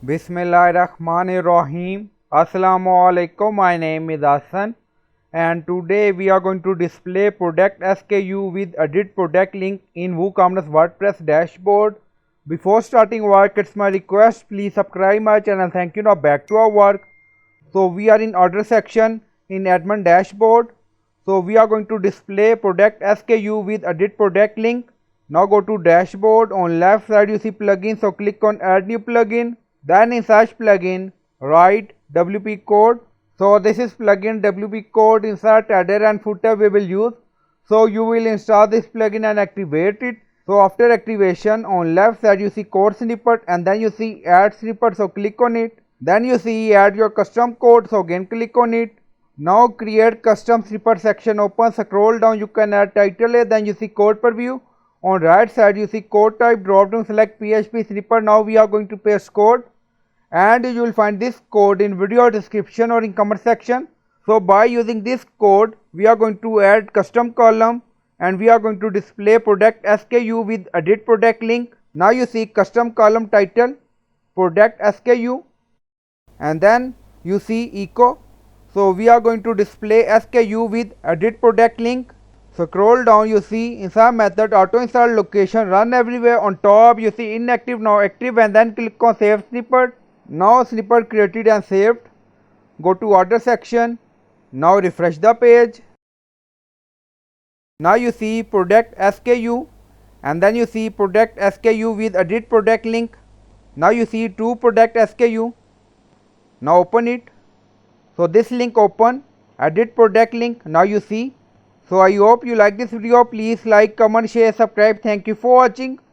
Bismillahirrahmanirrahim. Assalamualaikum. My name is Hassan, and today we are going to display product SKU with edit product link in WooCommerce WordPress dashboard. Before starting work, it's my request, please subscribe my channel. Thank you. Now back to our work. So we are in order section in admin dashboard. So we are going to display product SKU with edit product link. Now go to dashboard. On left side you see plugin, so click on add new plugin. Then in search plugin, write wpcode. So this is plugin wpcode. Insert header and footer we will use. So you will install this plugin and activate it. So after activation, on left side you see code snippet, and then you see add snippet, so click on it. Then you see add your custom code, so again click on it. Now create custom snippet section open. Scroll down, you can add title here. Then you see code preview. On right side you see code type, drop down, select PHP snippet. Now we are going to paste code, and you will find this code in video description or in comment section. So by using this code we are going to add custom column, and we are going to display product SKU with edit product link. Now you see custom column title, product SKU, and then you see echo. So we are going to display SKU with edit product link. So scroll down, you see insert method, auto insert location, run everywhere. On top you see inactive, now active, and then click on save snippet. Now snippet created and saved. Go to order section. Now refresh the page. Now you see product SKU, and then you see product SKU with edit product link. Now you see two product SKU. Now open it. So this link open, edit product link. Now you see. So I hope you like this video. Please like, comment, share, subscribe. Thank you for watching.